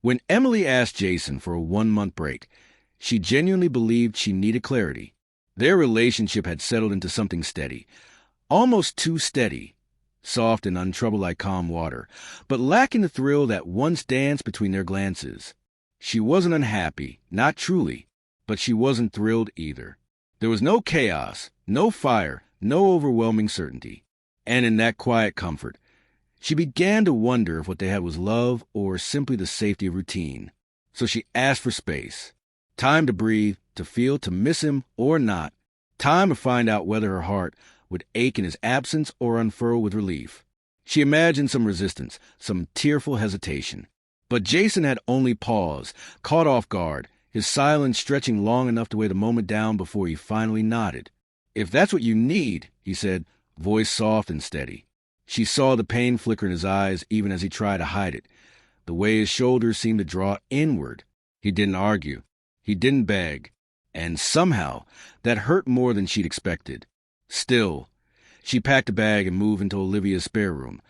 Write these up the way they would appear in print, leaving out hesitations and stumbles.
When Emily asked Jason for a 1-month break, she genuinely believed she needed clarity. Their relationship had settled into something steady, almost too steady, soft and untroubled like calm water, but lacking the thrill that once danced between their glances. She wasn't unhappy, not truly, but she wasn't thrilled either. There was no chaos, no fire, no overwhelming certainty. And in that quiet comfort, she began to wonder if what they had was love or simply the safety of routine. So she asked for space. Time to breathe, to feel, to miss him or not. Time to find out whether her heart would ache in his absence or unfurl with relief. She imagined some resistance, some tearful hesitation. But Jason had only paused, caught off guard, his silence stretching long enough to weigh the moment down before he finally nodded. "If that's what you need," he said, voice soft and steady. She saw the pain flicker in his eyes even as he tried to hide it, the way his shoulders seemed to draw inward. He didn't argue. He didn't beg. And somehow, that hurt more than she'd expected. Still, she packed a bag and moved into Olivia's spare room,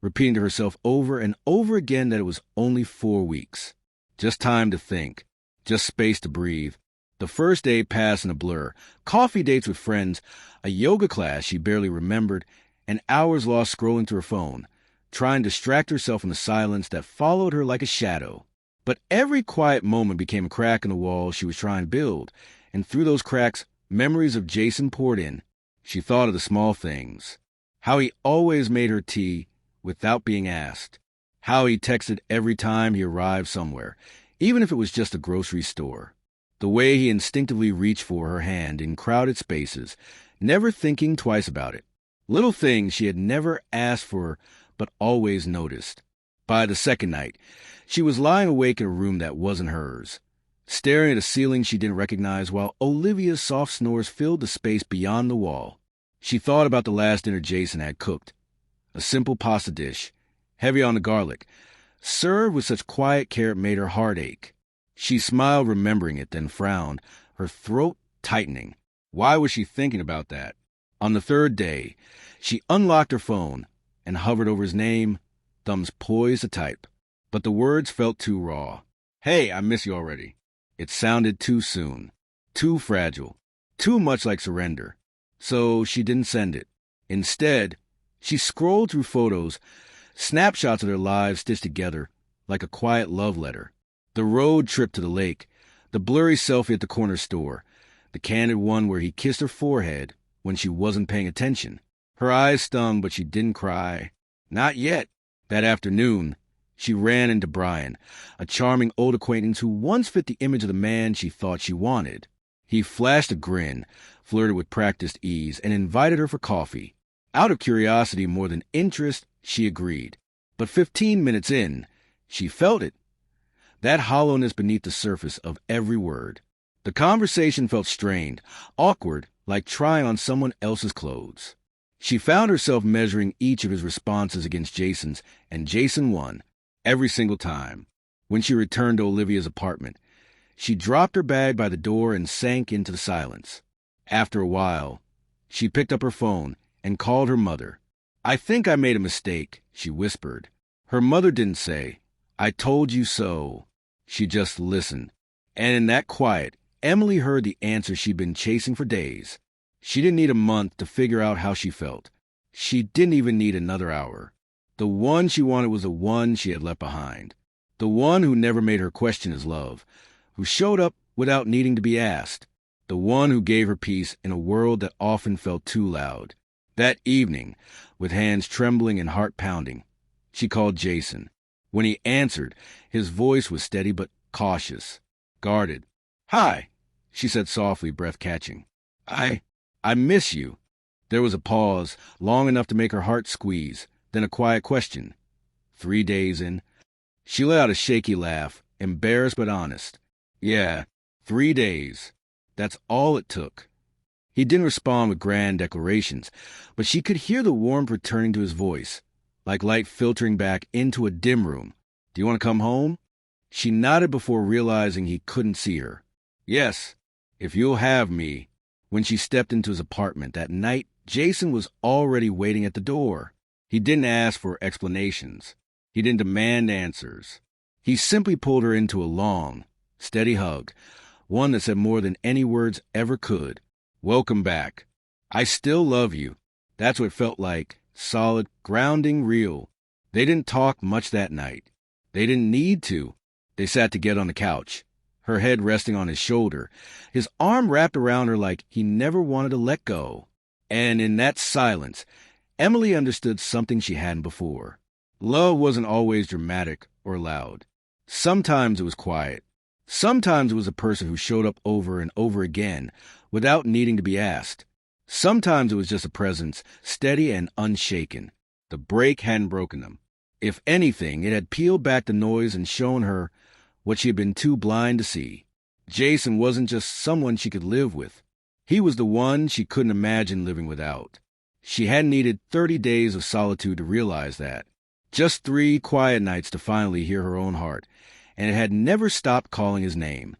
repeating to herself over and over again that it was only 4 weeks. Just time to think. Just space to breathe. The first day passed in a blur. Coffee dates with friends, a yoga class she barely remembered, and hours lost scrolling through her phone, trying to distract herself from the silence that followed her like a shadow. But every quiet moment became a crack in the wall she was trying to build, and through those cracks, memories of Jason poured in. She thought of the small things. How he always made her tea without being asked. How he texted every time he arrived somewhere, even if it was just a grocery store. The way he instinctively reached for her hand in crowded spaces, never thinking twice about it. Little things she had never asked for but always noticed. By the second night, she was lying awake in a room that wasn't hers, staring at a ceiling she didn't recognize while Olivia's soft snores filled the space beyond the wall. She thought about the last dinner Jason had cooked. A simple pasta dish, heavy on the garlic, served with such quiet care it made her heart ache. She smiled remembering it, then frowned, her throat tightening. Why was she thinking about that? On the third day, she unlocked her phone and hovered over his name, thumbs poised to type. But the words felt too raw. "Hey, I miss you already." It sounded too soon, too fragile, too much like surrender. So she didn't send it. Instead, she scrolled through photos, snapshots of their lives stitched together like a quiet love letter. The road trip to the lake, the blurry selfie at the corner store, the candid one where he kissed her forehead when she wasn't paying attention. Her eyes stung, but she didn't cry. Not yet. That afternoon, she ran into Brian, a charming old acquaintance who once fit the image of the man she thought she wanted. He flashed a grin, flirted with practiced ease, and invited her for coffee. Out of curiosity more than interest, she agreed. But 15 minutes in, she felt it. That hollowness beneath the surface of every word. The conversation felt strained, awkward, like trying on someone else's clothes. She found herself measuring each of his responses against Jason's, and Jason won, every single time. When she returned to Olivia's apartment, she dropped her bag by the door and sank into the silence. After a while, she picked up her phone and called her mother. "I think I made a mistake," she whispered. Her mother didn't say, "I told you so." She just listened. And in that quiet, Emily heard the answer she'd been chasing for days. She didn't need a month to figure out how she felt. She didn't even need another hour. The one she wanted was the one she had left behind. The one who never made her question his love, who showed up without needing to be asked. The one who gave her peace in a world that often felt too loud. That evening, with hands trembling and heart pounding, she called Jason. When he answered, his voice was steady but cautious, guarded. "Hi," she said softly, breath catching. I miss you." There was a pause, long enough to make her heart squeeze, then a quiet question. 3 days in. She let out a shaky laugh, embarrassed but honest. "Yeah, 3 days. That's all it took." He didn't respond with grand declarations, but she could hear the warmth returning to his voice, like light filtering back into a dim room. "Do you want to come home?" She nodded before realizing he couldn't see her. "Yes, if you'll have me." When she stepped into his apartment that night, Jason was already waiting at the door. He didn't ask for explanations. He didn't demand answers. He simply pulled her into a long, steady hug, one that said more than any words ever could. Welcome back. I still love you. That's what it felt like. Solid, grounding, real. They didn't talk much that night. They didn't need to. They sat together on the couch, her head resting on his shoulder, his arm wrapped around her like he never wanted to let go. And in that silence, Emily understood something she hadn't before. Love wasn't always dramatic or loud. Sometimes it was quiet. Sometimes it was a person who showed up over and over again without needing to be asked. Sometimes it was just a presence, steady and unshaken. The break hadn't broken them. If anything, it had peeled back the noise and shown her what she had been too blind to see. Jason wasn't just someone she could live with. He was the one she couldn't imagine living without. She hadn't needed 30 days of solitude to realize that. Just 3 quiet nights to finally hear her own heart, and it had never stopped calling his name.